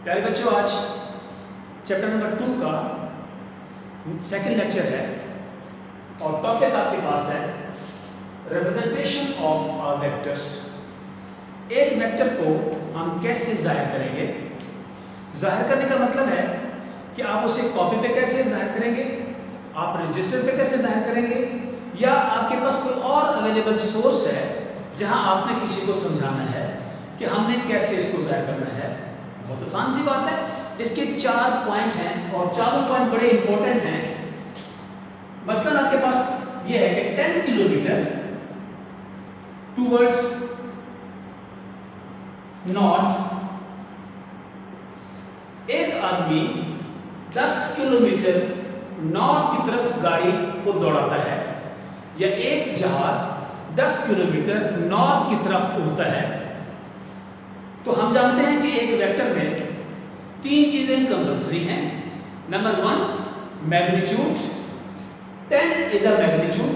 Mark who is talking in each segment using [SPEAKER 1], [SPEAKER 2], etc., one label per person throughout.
[SPEAKER 1] प्यारे बच्चों, आज चैप्टर नंबर 2 का सेकंड लेक्चर है और टॉपिक आपके पास है रिप्रेजेंटेशन ऑफ अ वेक्टर। एक वेक्टर को हम कैसे जाहिर करेंगे? जाहिर करने का मतलब है कि आप उसे कॉपी पे कैसे जाहिर करेंगे, आप रजिस्टर पे कैसे जाहिर करेंगे, या आपके पास कोई और अवेलेबल सोर्स है जहां आपने किसी को समझाना है कि हमने कैसे इसको जाहिर करना है। बहुत आसान सी बात है। इसके 4 पॉइंट हैं और चारों पॉइंट बड़े इंपॉर्टेंट हैं। मसलन आपके पास ये है कि 10 किलोमीटर टूवर्ड्स नॉर्थ, एक आदमी 10 किलोमीटर नॉर्थ की तरफ गाड़ी को दौड़ाता है, या एक जहाज 10 किलोमीटर नॉर्थ की तरफ उड़ता है, तो हम जानते हैं कि एक वेक्टर में 3 चीजें कंपल्सरी हैं। Number 1 magnitude, 10 is a magnitude.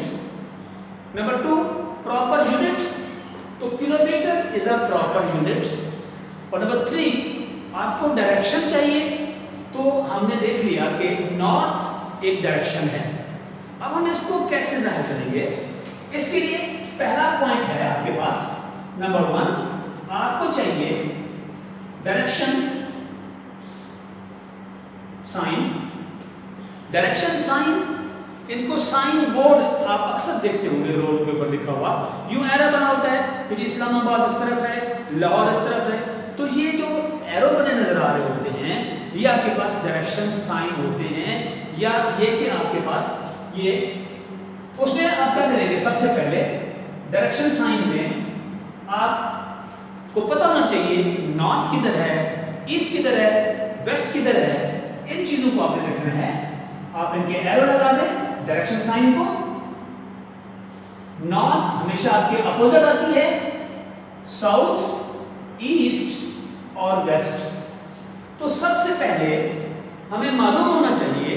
[SPEAKER 1] Number 2 proper unit, तो kilometre is a proper unit. और नंबर 3 आपको डायरेक्शन चाहिए, तो हमने देख लिया कि नॉर्थ एक डायरेक्शन है। अब हम इसको कैसे जाहिर करेंगे? इसके लिए पहला पॉइंट है आपके पास, नंबर 1 आपको चाहिए डायरेक्शन साइन। डायरेक्शन साइन, इनको साइन बोर्ड आप अक्सर देखते होंगे, रोड के ऊपर लिखा हुआ यूं एरो बना होता है, फिर इस्लामाबाद इस तरफ है, लाहौर इस तरफ है, तो ये जो एरो बने नजर आ रहे होते हैं ये आपके पास डायरेक्शन साइन होते हैं। या ये कि आपके पास ये, उसमें आप क्या करेंगे? सबसे पहले डायरेक्शन साइन में आप को पता होना चाहिए नॉर्थ किधर है, ईस्ट किधर है, वेस्ट किधर है। इन चीजों को आपने देखना है। आप इनके एरो लगा दें डायरेक्शन साइन को। नॉर्थ हमेशा आपके अपोजिट आती है, साउथ, ईस्ट और वेस्ट। तो सबसे पहले हमें मालूम होना चाहिए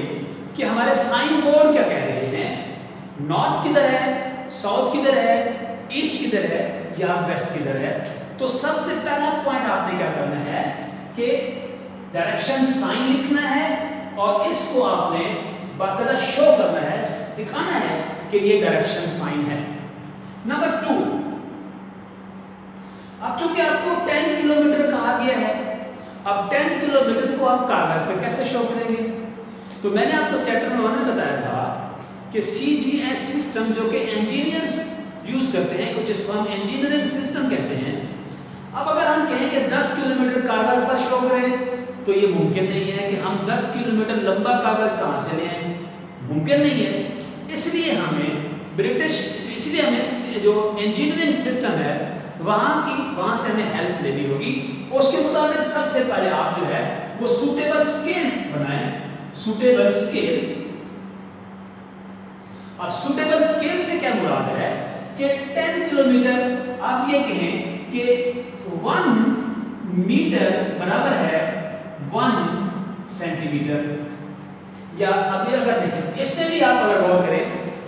[SPEAKER 1] कि हमारे साइन बोर्ड क्या कह रहे हैं, नॉर्थ किधर है, साउथ किधर है, ईस्ट किधर है, या वेस्ट किधर है। तो सबसे पहला पॉइंट आपने क्या करना है कि डायरेक्शन साइन लिखना है और इसको आपने बाकायदा शो करना है, दिखाना है कि ये डायरेक्शन साइन है। नंबर 2, अब चूंकि आपको 10 किलोमीटर कहा गया है, अब 10 किलोमीटर को आप कागज पे कैसे शो करेंगे? तो मैंने आपको चैप्टर में 1 में बताया था कि CGS सिस्टम जो कि इंजीनियर्स यूज करते हैं, जिसको हम इंजीनियरिंग सिस्टम कहते हैं। अब अगर हम कहें कि 10 किलोमीटर कागज पर शो करें, तो ये मुमकिन नहीं है कि हम 10 किलोमीटर लंबा कागज कहां से ले आए, मुमकिन नहीं है। इसलिए हमें जो इंजीनियरिंग सिस्टम है वहां से हमें हेल्प लेनी होगी। उसके मुताबिक सबसे पहले आप जो है वो सूटेबल स्केल बनाएं। सूटेबल स्केल, अब सूटेबल स्केल से क्या मुराद है कि 10 किलोमीटर आप ये कहें कि 1 मीटर बराबर है 1 सेंटीमीटर। या अभी अगर देखें, इससे भी आप अगर गौर करें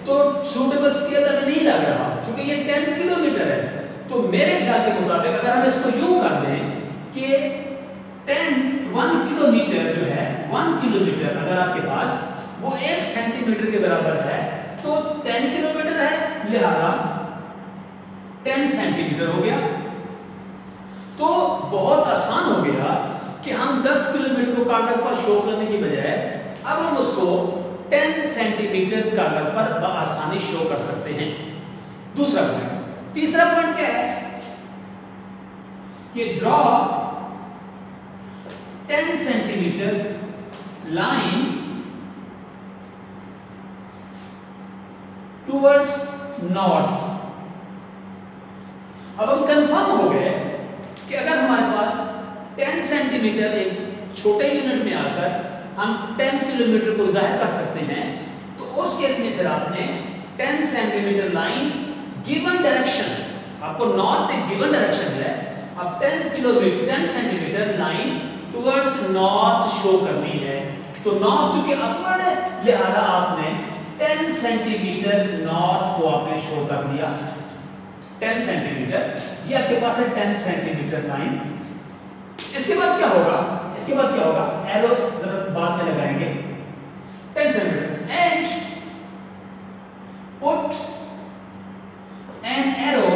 [SPEAKER 1] तो सूटेबल स्केल अभी नहीं लग रहा, क्योंकि ये 10 किलोमीटर है। तो मेरे ख्याल के मुताबिक अगर हम इसको यूं कर दें कि 1 किलोमीटर जो है, 1 किलोमीटर अगर आपके पास वो 1 सेंटीमीटर के बराबर है, तो 10 किलोमीटर है, लिहाजा 10 सेंटीमीटर हो गया। तो बहुत आसान हो गया कि हम 10 किलोमीटर को कागज पर शो करने की बजाय अब हम उसको 10 सेंटीमीटर कागज पर बआसानी शो कर सकते हैं। दूसरा पॉइंट, तीसरा पॉइंट क्या है कि draw 10 centimetre line towards north. अब हम कंफर्म हो गए कि अगर हमारे पास 10 सेंटीमीटर एक छोटे यूनिट में आकर हम 10 किलोमीटर को जाहिर कर सकते हैं, तो उस केस में फिर आपने 10 सेंटीमीटर लाइन गिवन डायरेक्शन, आपको नॉर्थ एक गिवन डायरेक्शन है, अब 10 centimetre line towards north show करनी है। तो नॉर्थ चूंकि अपवर्ड है, लिहाजा आपने 10 सेंटीमीटर नॉर्थ को आपने शो कर दिया। 10 सेंटीमीटर, ये आपके पास है 10 सेंटीमीटर लाइन। इसके बाद क्या होगा, इसके बाद क्या होगा, एरो जरा बाद में लगाएंगे। 10 centimetre and put an arrow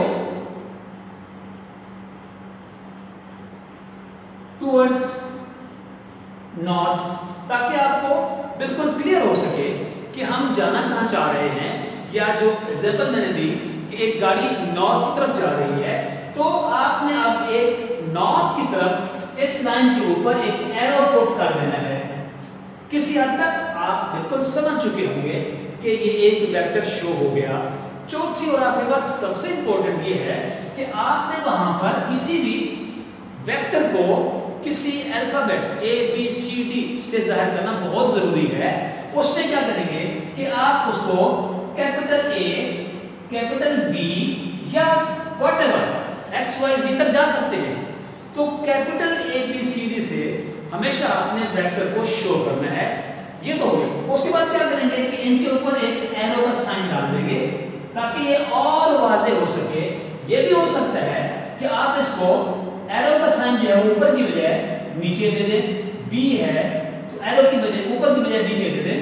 [SPEAKER 1] towards north, ताकि आपको बिल्कुल क्लियर हो सके कि हम जाना कहां चाह रहे हैं। या जो एग्जांपल मैंने दी कि एक गाड़ी नॉर्थ की तरफ जा रही है, तो आपने अब एक नॉर्थ की तरफ इस लाइन के ऊपर एक एरो पुट कर देना है। किसी हद तक आप बिल्कुल समझ चुके होंगे कि ये एक वेक्टर शो हो गया। चौथी और आखिरी बात सबसे इंपॉर्टेंट ये है कि आपने वहां पर किसी भी वेक्टर को किसी alphabet A B C D से जाहिर करना बहुत जरूरी है। उसमें क्या करेंगे कि आप उसको कैपिटल ए, कैपिटल बी या व्हाटएवर एक्स वाई जी तक जा सकते हैं। तो capital A B C D से हमेशा अपने वेक्टर को शो करना है। ये तो हो गया। उसके बाद क्या करेंगे कि इनके ऊपर एक एरो का साइन डाल देंगे ताकि ये और वाज़ेह हो सके। ये भी हो सकता है कि आप इसको एरो का साइन जो है ऊपर की बजाय नीचे दे दें। बी है तो एरो की बजाय ऊपर की बजाय नीचे दे दें।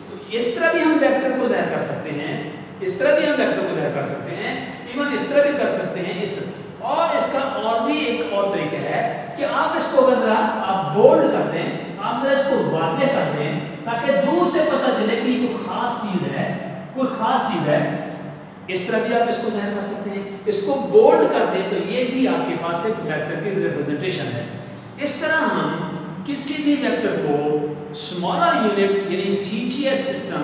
[SPEAKER 1] तो इस तरह भी हम वेक्टर को जाहिर कर सकते हैं, इस तरह भी हम वेक्टर को जाहिर कर सकते हैं, इवन इस तरह भी कर सकते हैं, इस तरह। और इसका और भी एक और तरीका है कि आप इसको अगर आप बोल्ड कर दें, आप जरा इसको वाज़ेह कर दें ताकि दूर से पता चले कि कोई खास चीज है, कोई खास चीज है। इस तरह भी आप इसको जाहिर कर सकते हैं। इसको बोल्ड कर दें तो ये भी आपके पास एक वेक्टर की रिप्रेजेंटेशन है। इस तरह हम किसी भी वेक्टर को स्मॉलर यूनिट यानी सीजीएस सिस्टम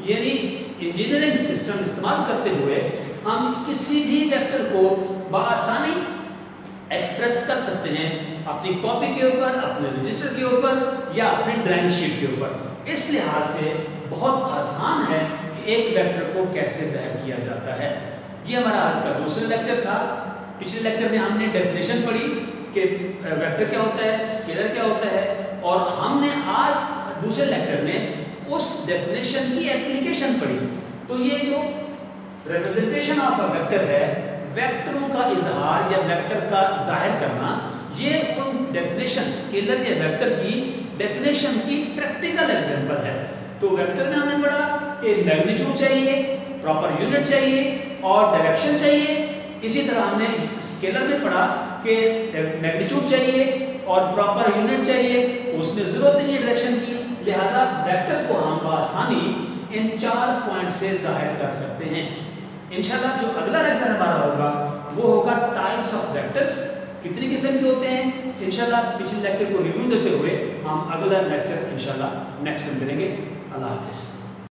[SPEAKER 1] यानी इंजीनियरिंग सिस्टम इस्तेमाल करते हुए हम किसी भी वेक्टर को बआसानी एक्सप्रेस कर सकते हैं अपनी कॉपी के ऊपर, अपने रजिस्टर के ऊपर या अपनी ड्राइंग शीट के ऊपर। इस लिहाज से बहुत आसान है कि एक वेक्टर को कैसे जाहिर किया जाता है। ये हमारा आज का दूसरा लेक्चर था। पिछले लेक्चर में हमने डेफिनेशन पढ़ी कि वेक्टर क्या होता है, स्केलर क्या होता है, और हमने आज दूसरे लेक्चर में उस डेफिनेशन की एप्लीकेशन पढ़ी। तो ये जो रिप्रेजेंटेशन ऑफ अ वेक्टर है, वेक्टरों का इजहार या वेक्टर का जाहिर करना, ये उन डेफिनेशन स्केलर या वेक्टर की डेफिनेशन की प्रैक्टिकल एग्जांपल है। तो वेक्टर में हमने पढ़ा कि मैग्नीट्यूड चाहिए, प्रॉपर यूनिट चाहिए और डायरेक्शन चाहिए। इसी तरह हमने स्केलर में पढ़ा कि मैग्नीट्यूड चाहिए और प्रॉपर यूनिट चाहिए, उसमें जरूरत नहीं है डायरेक्शन की। लिहाजा वेक्टर को हम आसानी इन 4 पॉइंट से जाहिर कर सकते हैं। इंशाल्लाह जो अगला लेक्चर हमारा होगा वो होगा टाइप्स ऑफ वेक्टर्स, कितनी किस्म के होते हैं। इंशाल्लाह पिछले लेक्चर को रिव्यू देते हुए हम अगला लेक्चर इंशाल्लाह नेक्स्ट टाइम करेंगे। अल्लाह हाफिज़।